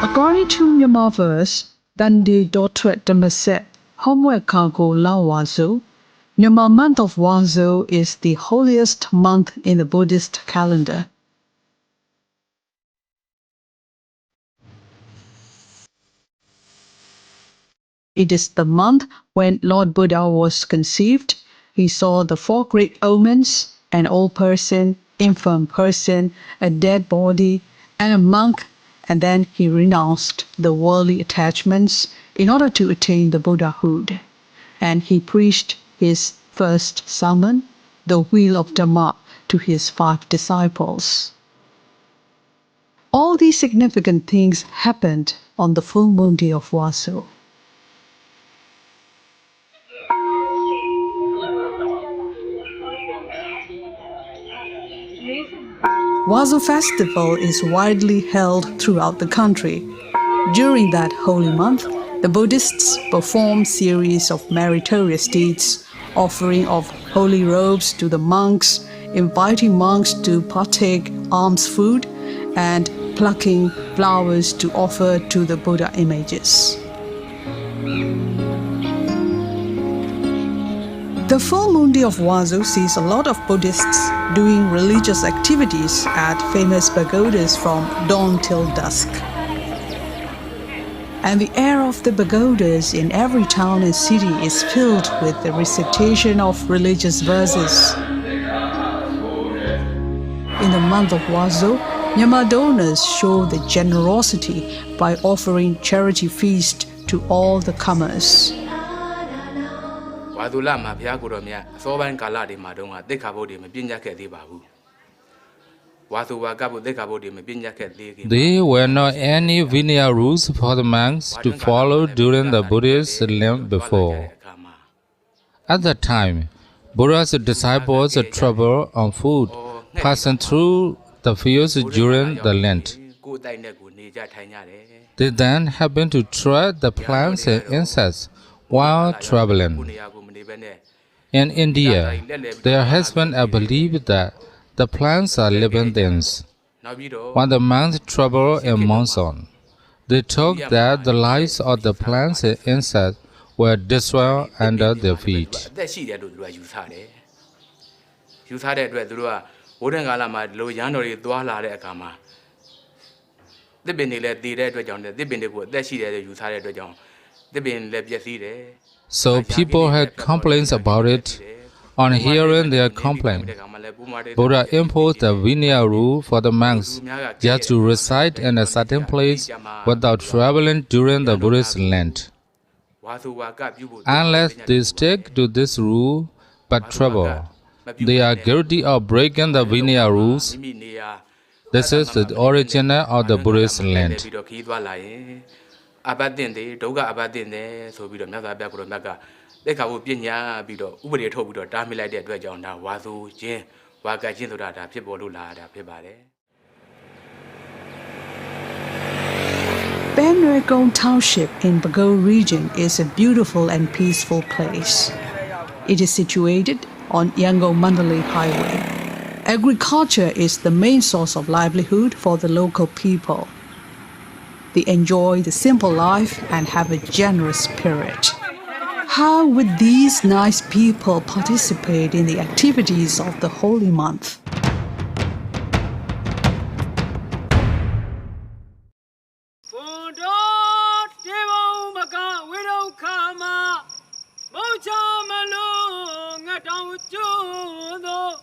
According to Myanmar verse, Dandi Dotwet Damaset, Homework Kako Lao Wazo, Myanmar month of Wazo is the holiest month in the Buddhist calendar. It is the month when Lord Buddha was conceived. He saw the four great omens: an old person, infirm person, a dead body, and a monk, and then he renounced the worldly attachments in order to attain the Buddhahood. And he preached his first sermon, the Wheel of Dhamma, to his 5 disciples. All these significant things happened on the full moon day of Waso. Wazo festival is widely held throughout the country. During that holy month, the Buddhists perform series of meritorious deeds, offering of holy robes to the monks, inviting monks to partake alms food, and plucking flowers to offer to the Buddha images. The full moon day of Wazo sees a lot of Buddhists doing religious activities at famous pagodas from dawn till dusk. And the air of the pagodas in every town and city is filled with the recitation of religious verses. In the month of Wazo, Myanmar donors show the generosity by offering charity feast to all the comers. There were not any Vinaya rules for the monks to follow during the Buddhist Lent before. At that time, Buddha's disciples traveled on foot, passing through the fields during the Lent. They then happened to tread the plants and insects while traveling. In India, their husbands believe that the plants are living things. When the monks travel in monsoon, they talk that the lives of the plants and insects were destroyed under their feet. So people had complaints about it. On hearing their complaint, Buddha imposed a Vinaya rule for the monks just to reside in a certain place without traveling during the Buddhist Lent. Unless they stick to this rule but travel, they are guilty of breaking the Vinaya rules. This is the origin of the Buddhist Lent. Ben Nui Kong Township in Bago region is a beautiful and peaceful place. It is situated on Yangon Mandalay Highway. Agriculture is the main source of livelihood for the local people. They enjoy the simple life and have a generous spirit. How would these nice people participate in the activities of the holy month?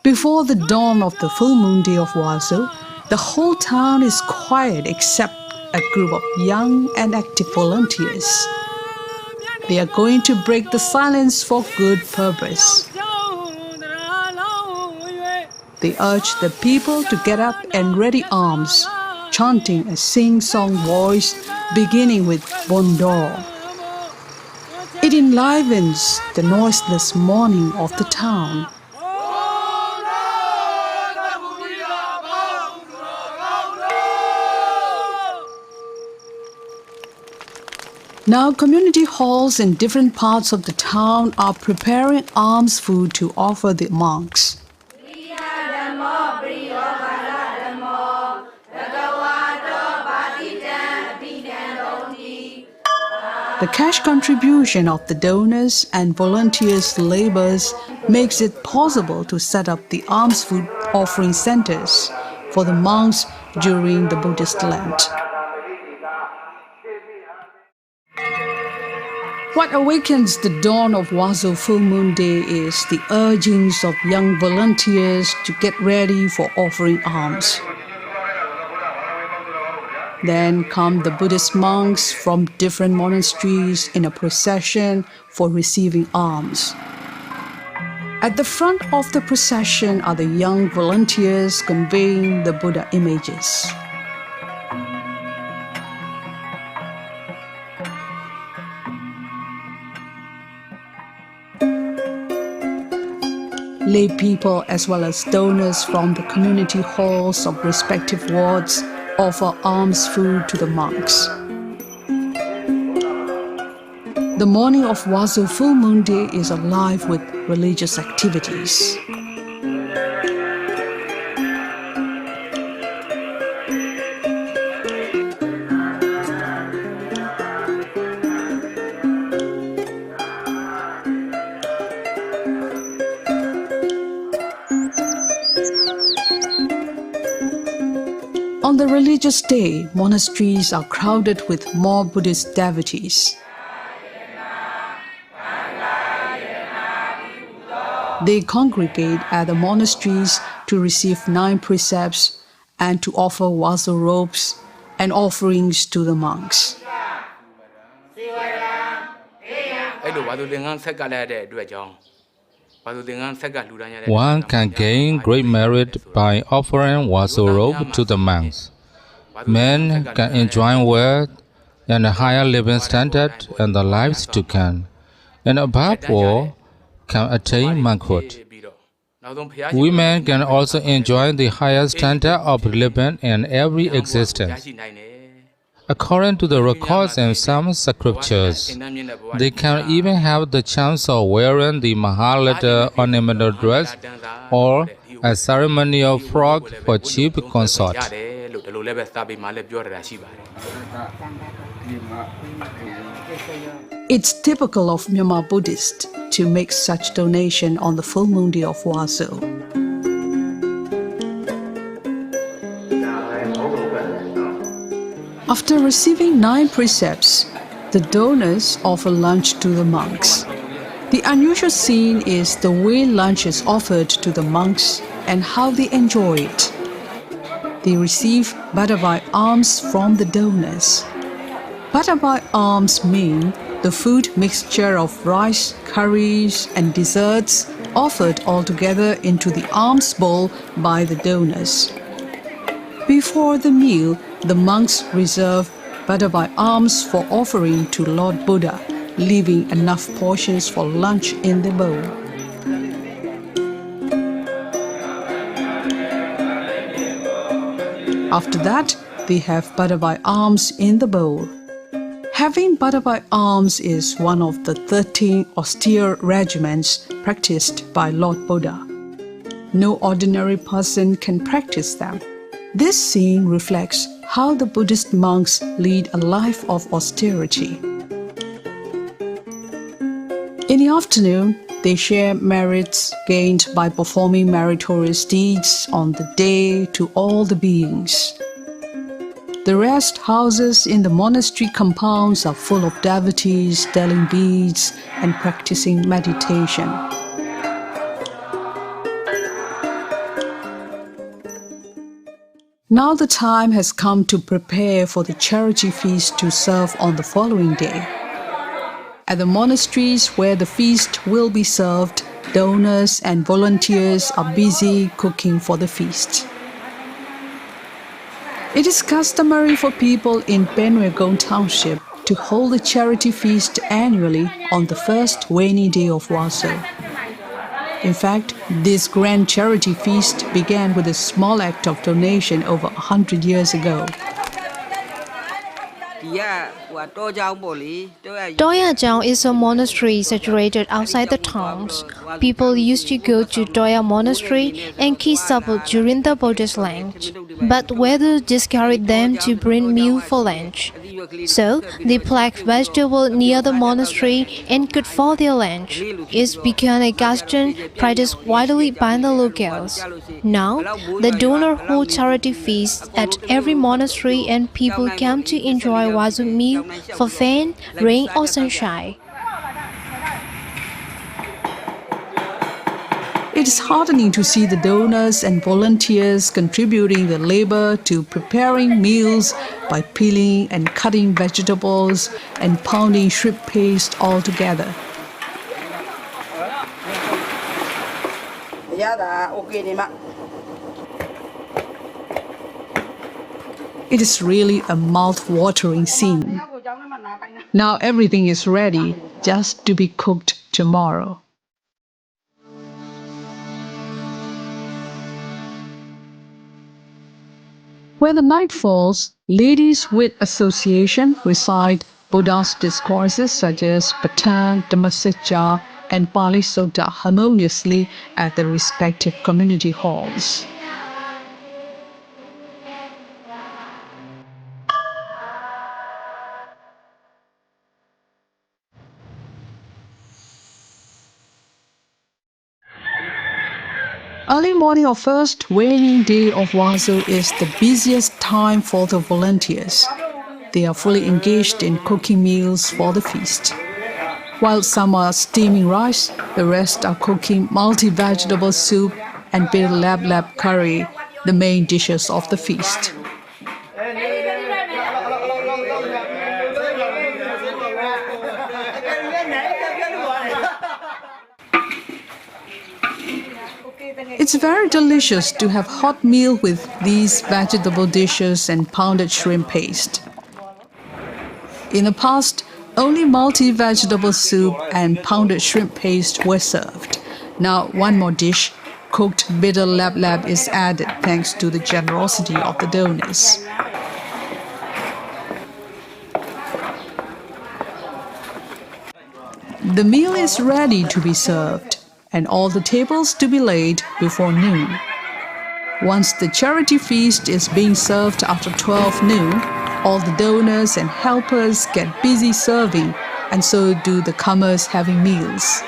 Before the dawn of the full moon day of Wazo, the whole town is quiet except a group of young and active volunteers. They are going to break the silence for good purpose. They urge the people to get up and ready arms, chanting a sing-song voice beginning with Bondor. It enlivens the noiseless morning of the town. Now, community halls in different parts of the town are preparing alms food to offer the monks. The cash contribution of the donors and volunteers' labors makes it possible to set up the alms food offering centers for the monks during the Buddhist Lent. What awakens the dawn of Wazo Full Moon Day is the urgings of young volunteers to get ready for offering alms. Then come the Buddhist monks from different monasteries in a procession for receiving alms. At the front of the procession are the young volunteers conveying the Buddha images. Lay people as well as donors from the community halls of respective wards offer alms food to the monks. The morning of Wazo Full Moon Day is alive with religious activities. On the religious day, monasteries are crowded with more Buddhist devotees. They congregate at the monasteries to receive 9 precepts and to offer wazo robes and offerings to the monks. One can gain great merit by offering wazo robe to the monks. Men can enjoy wealth and a higher living standard in the lives to come, and above all, can attain monkhood. Women can also enjoy the higher standard of living in every existence. According to the records in some scriptures, they can even have the chance of wearing the Mahalata ornamental dress or a ceremonial frock for chief consort. It's typical of Myanmar Buddhists to make such donation on the full moon day of Wazo. After receiving 9 precepts, the donors offer lunch to the monks. The unusual scene is the way lunch is offered to the monks and how they enjoy it. They receive Butterfly alms from the donors. Butterfly alms mean the food mixture of rice, curries, and desserts offered all together into the alms bowl by the donors. Before the meal, the monks reserve Butterfly alms for offering to Lord Buddha, leaving enough portions for lunch in the bowl. After that, they have Butterfly alms in the bowl. Having Butterfly alms is one of the 13 austere regimens practiced by Lord Buddha. No ordinary person can practice them. This scene reflects how the Buddhist monks lead a life of austerity. In the afternoon, they share merits gained by performing meritorious deeds on the day to all the beings. The rest houses in the monastery compounds are full of devotees telling beads and practicing meditation. Now the time has come to prepare for the charity feast to serve on the following day. At the monasteries where the feast will be served, donors and volunteers are busy cooking for the feast. It is customary for people in Penwegong Township to hold a charity feast annually on the first rainy day of Wazo. In fact, this grand charity feast began with a small act of donation over 100 years ago. Toya is a monastery situated outside the towns. People used to go to Toya Monastery and keep supper during the Buddhist lunch, but weather discouraged them to bring meal for lunch. So they plucked vegetable near the monastery and cooked for their lunch. It's become a custom practiced widely by the locals. Now, the donor holds charity feasts at every monastery and people come to enjoy Wazu meal for fun, rain or sunshine. It is heartening to see the donors and volunteers contributing their labor to preparing meals by peeling and cutting vegetables and pounding shrimp paste all together. It is really a mouth-watering scene. Now everything is ready just to be cooked tomorrow. When the night falls, Ladies with Association recite Buddha's discourses such as Patang, Dhammasecca, and Pali Sutta harmoniously at the respective community halls. Early morning of first waning day of Wazo is the busiest time for the volunteers. They are fully engaged in cooking meals for the feast. While some are steaming rice, the rest are cooking multi-vegetable soup and bitter lab curry, the main dishes of the feast. It's very delicious to have hot meal with these vegetable dishes and pounded shrimp paste. In the past, only multi-vegetable soup and pounded shrimp paste were served. Now one more dish, cooked bitter lab is added thanks to the generosity of the donors. The meal is ready to be served, and all the tables to be laid before noon. Once the charity feast is being served after 12 noon, all the donors and helpers get busy serving, and so do the comers having meals.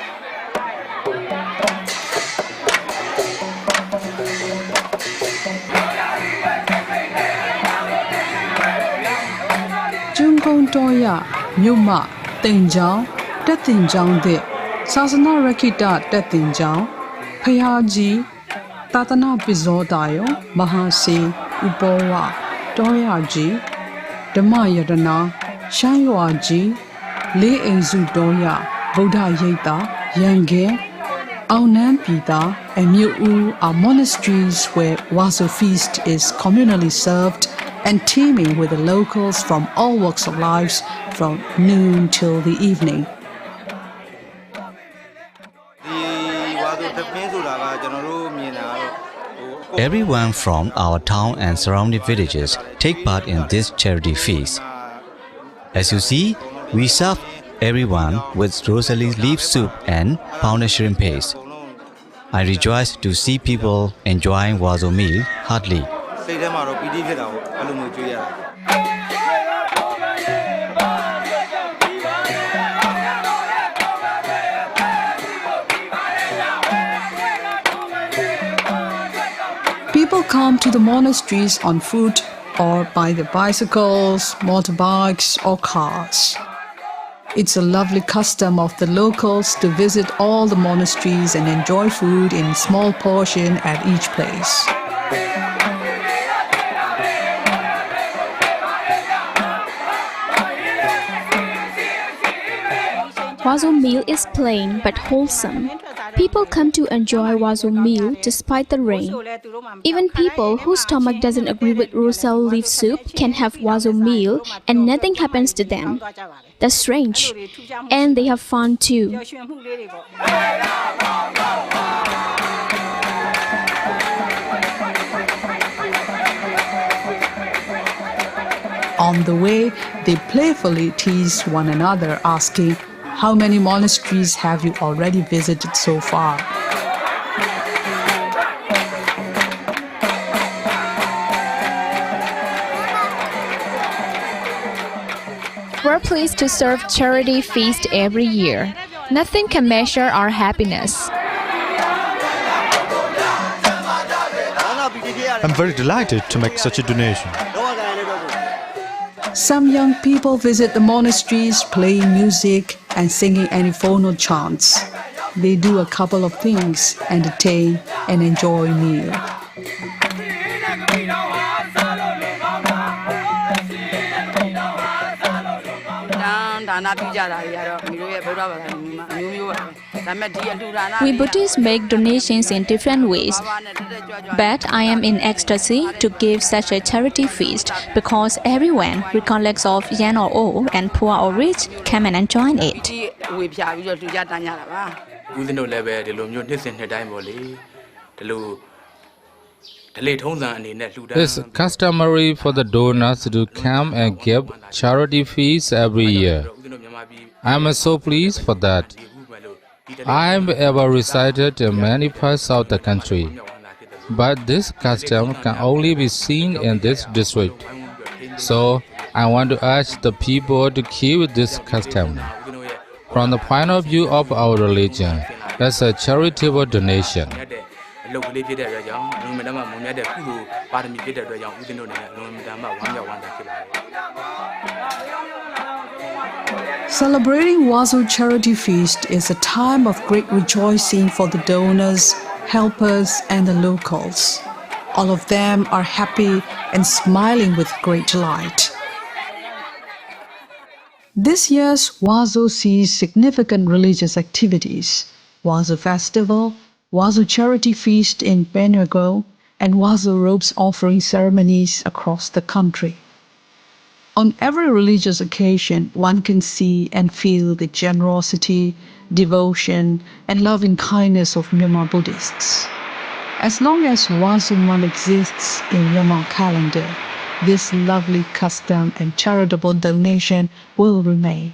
Jungkong Toya, Nyuma, Tenjang, Tetinjang De, Sasana Rakita Tetinjang, Payaji, Tatana Pizodayo, Mahasi, Ubowa, Toyaji, Dhamayadana, Shaywaji, Le Enzu Doya, Buddha Yeta, Yange, Aunan Pita, and Miu are monasteries where Wazo feast is communally served and teeming with the locals from all walks of life from noon till the evening. Everyone from our town and surrounding villages take part in this charity feast. As you see, we serve everyone with rosary leaf soup and pounded shrimp paste. I rejoice to see people enjoying Wazo meal heartily. People come to the monasteries on foot or by their bicycles, motorbikes, or cars. It's a lovely custom of the locals to visit all the monasteries and enjoy food in small portion at each place. Wazo meal is plain but wholesome. People come to enjoy Wazo meal despite the rain. Even people whose stomach doesn't agree with rosal leaf soup can have Wazo meal and nothing happens to them. That's strange. And they have fun too. On the way, they playfully tease one another, asking, "How many monasteries have you already visited so far?" We're pleased to serve charity feast every year. Nothing can measure our happiness. I'm very delighted to make such a donation. Some young people visit the monasteries playing music and singing antiphonal chants. They do a couple of things, entertain and enjoy a meal. We Buddhists make donations in different ways, but I am in ecstasy to give such a charity feast because everyone, regardless of young or old and poor or rich, come and enjoy it. It's customary for the donors to come and give charity feasts every year. I'm so pleased for that. I'm ever recited in many parts of the country, but this custom can only be seen in this district. So I want to urge the people to keep this custom. From the point of view of our religion, it's a charitable donation. Celebrating Wazo Charity Feast is a time of great rejoicing for the donors, helpers, and the locals. All of them are happy and smiling with great delight. This year's Wazo sees significant religious activities: Wazo Festival, Wazo Charity Feast in Benago, and Wazo robes offering ceremonies across the country. On every religious occasion, one can see and feel the generosity, devotion, and loving kindness of Myanmar Buddhists. As long as Wazo month exists in Myanmar calendar, this lovely custom and charitable donation will remain.